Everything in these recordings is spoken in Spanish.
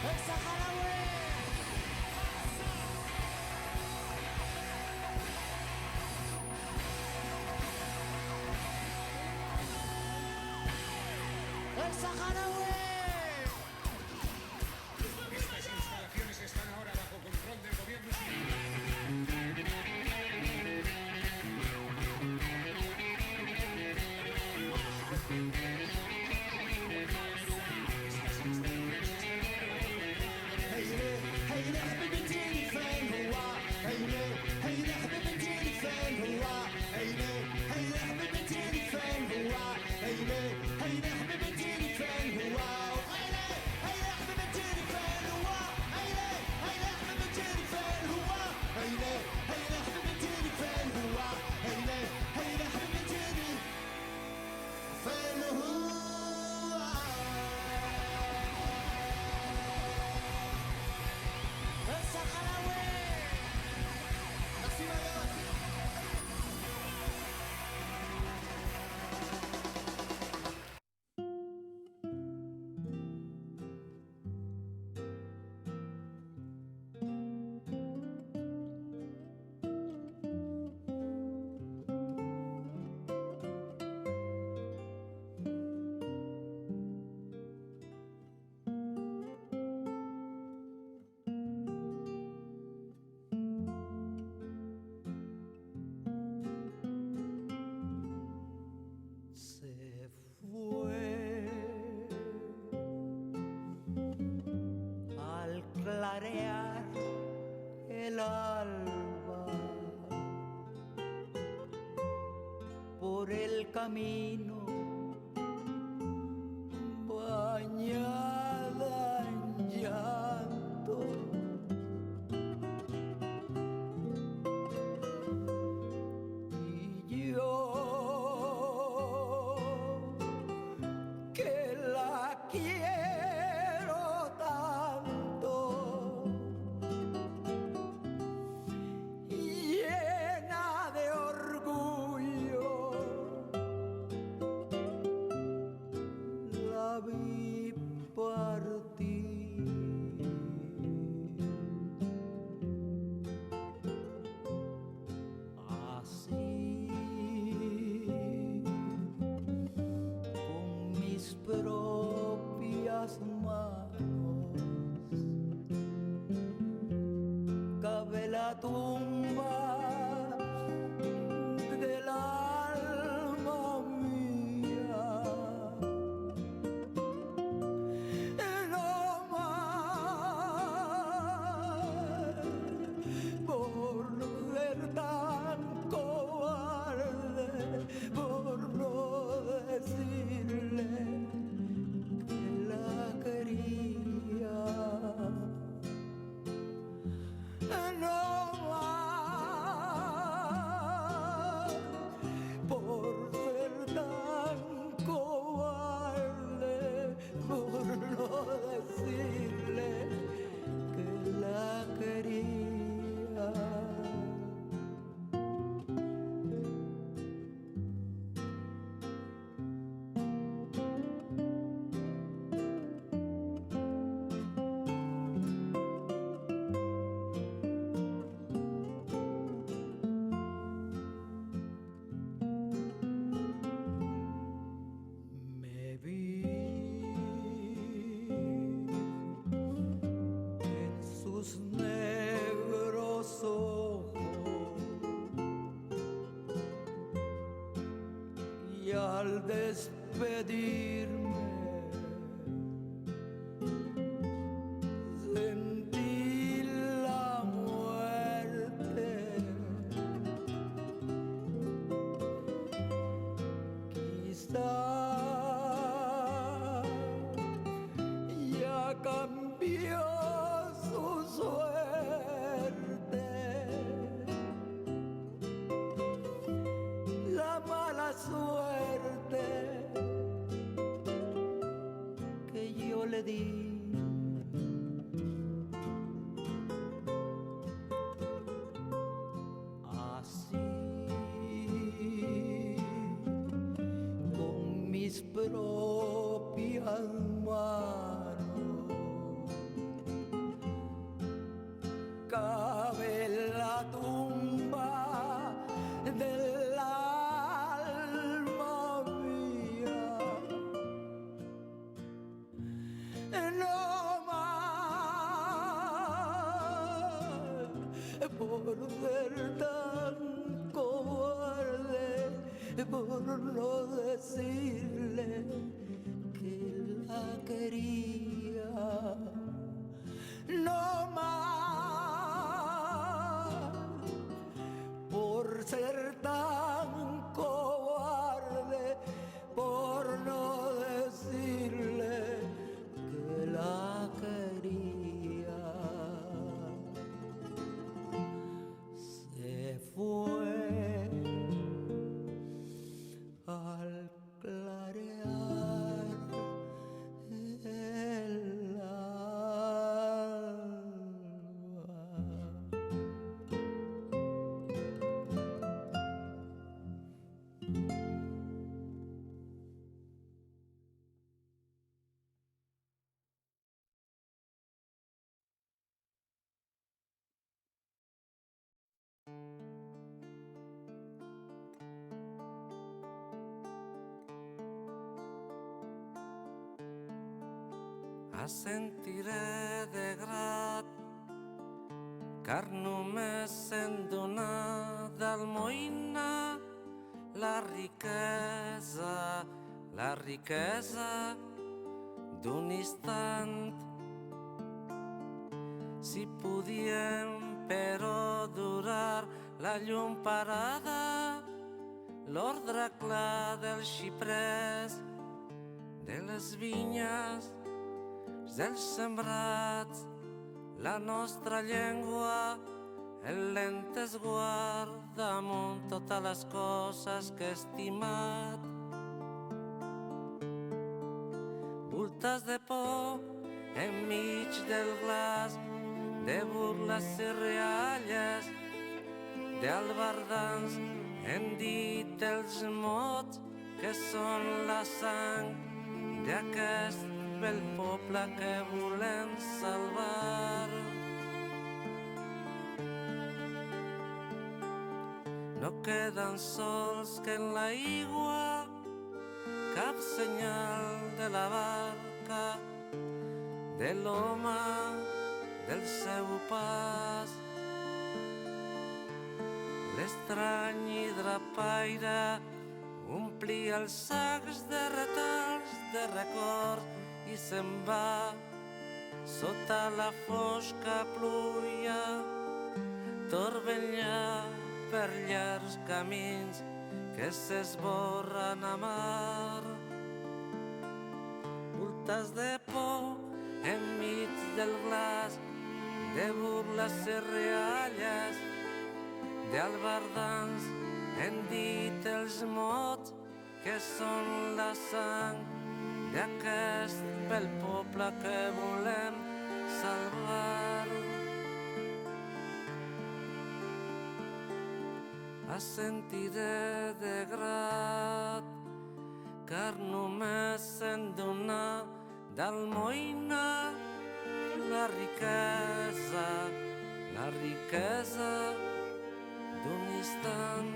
El saharaui. El saharaui. Estas instalaciones están ahora bajo control del gobierno هيا حبيبي اديني فين هو هيا حبيبي اديني فين هو هيا حبيبي اديني فين هو هيا حبيبي اديني فين هو هيا حبيبي اديني فين هو هيا حبيبي اديني فين هو هيا حبيبي اديني فين هو هيا حبيبي اديني فين هو El saharaui. Merci Mayotte. Se fue al clarear el alba por el camino bañada en llanto. Y yo que la quiero tanto, llena de orgullo, la vi partir. Así, con mis propias manos, cavé la tumba del alma mía. No más por ser tan cobarde, por no decirle que la quería. No más por ser tan cobarde, por no decirle que la quería. Me vi en sus negros ojos y al despedirme sentí la muerte. Quizá ya cambió su suerte. La mala suerte que yo le di. Así, con mis propias manos, por ser tan cobarde, por no decirle que la quería. No más por ser tan cobarde, por no decirle que la quería. Se fue al clarear el Assentiré de grat, car només en donar d'almoina la riquesa d'un instant. Si podíem però durar la llum parada, l'ordre clar del xiprès, de les vinyes, dels sembrats, la nostra llengua, el lent esguard damunt totes les coses que he estimat. Voltes de por enmig del glaç, de burles i rialles, d'albardans hem dit els mots que són la sang d'aquest bel poble que volem salvar. No queden sols que en l'aigua cap senyal de la barca, de l'home, del seu pas. L'estrany hidrapaire omplia els sacs de retalls de records i se'n va sota la fosca pluja, torbellar per llargs camins que s'esborren a mar. Voltes de por enmig del glaç, de burles i rialles, d'albardans hem dit els mots que són la sang d'aquest bel poble que volem salvar. Assentiré de grat, car només en donar d'almoina la riquesa d'un instant.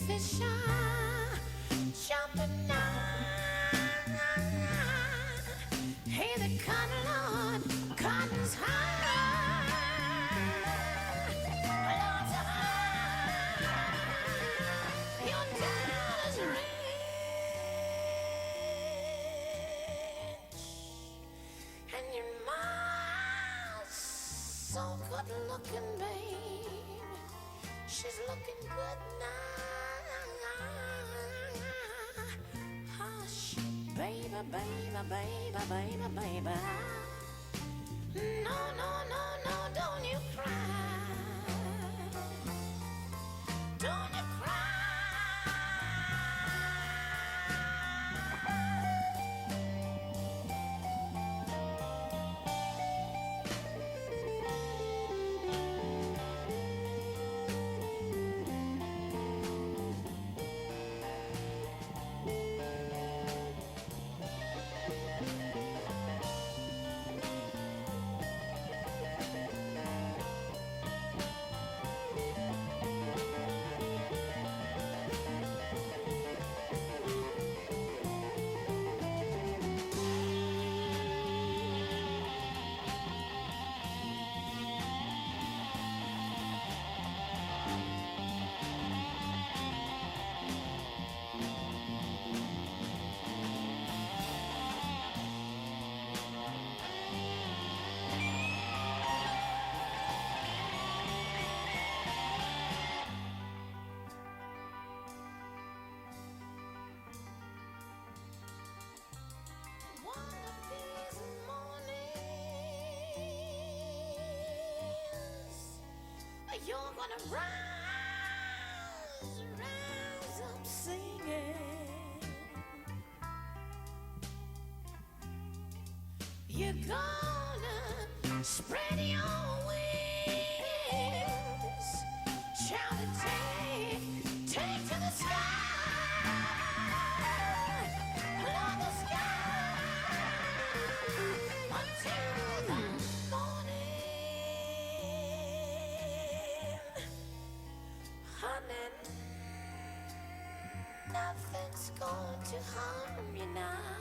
Fish are jumping now. Hey, the cotton Lord, cotton's high. Lord's high. so good looking, babe. She's looking good now. Hush, baby, baby, baby, baby, baby. No, no, no, no, don't you cry. Don't you cry. One of these mornings, you're gonna rise up singing. You're gonna spread your wings, shout and take to the sky. Love the sky until the morning, honey. Nothing's going to harm you now.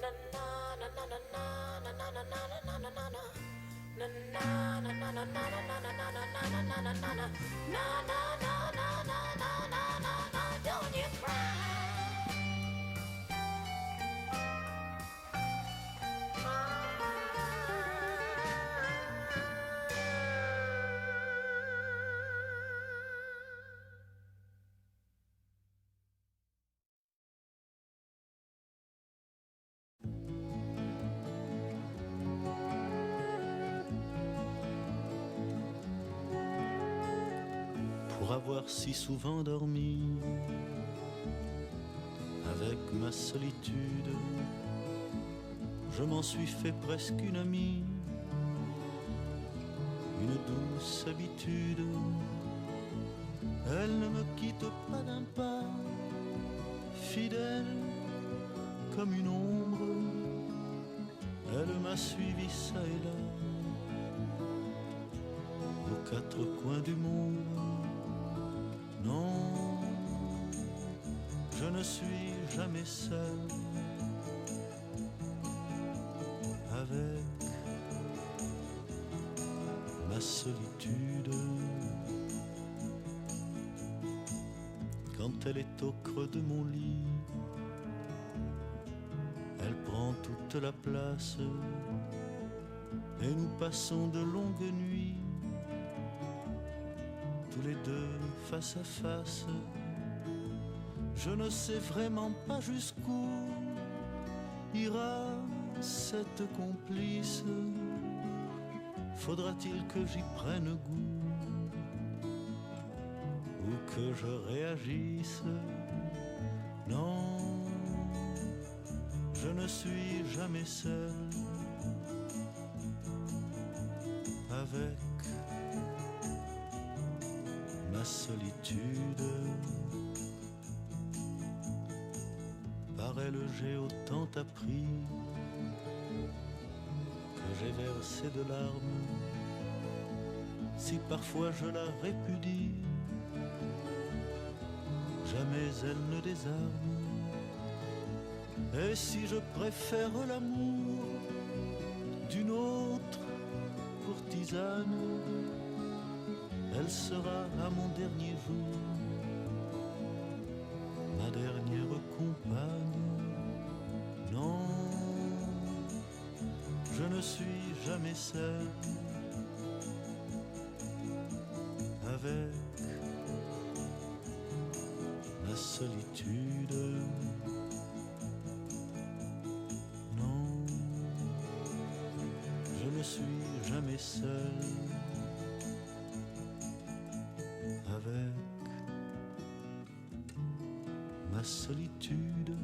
Na na na na na na na na na na na na na na. Na na na na na na na na na na na na na na na na na na na na. Don't you cry. Pour avoir si souvent dormi avec ma solitude, je m'en suis fait presque une amie, une douce habitude. Elle ne me quitte pas d'un pas, fidèle comme une ombre. Elle m'a suivi ça et là, aux quatre coins du monde. Non, je ne suis jamais seul avec ma solitude. Quand elle est au creux de mon lit, elle prend toute la place et nous passons de longues nuits, tous les deux face à face. Je ne sais vraiment pas jusqu'où ira cette complice. Faudra-t-il que j'y prenne goût ou que je réagisse? Non, je ne suis jamais seul avec ma solitude. Par elle j'ai autant appris que j'ai versé de larmes. Si parfois je la répudie, jamais elle ne désarme. Et si je préfère l'amour d'une autre courtisane, elle sera à mon dernier jour ma dernière compagne. Non, je ne suis jamais seul avec ma solitude. Non, je ne suis jamais seul avec ma solitude.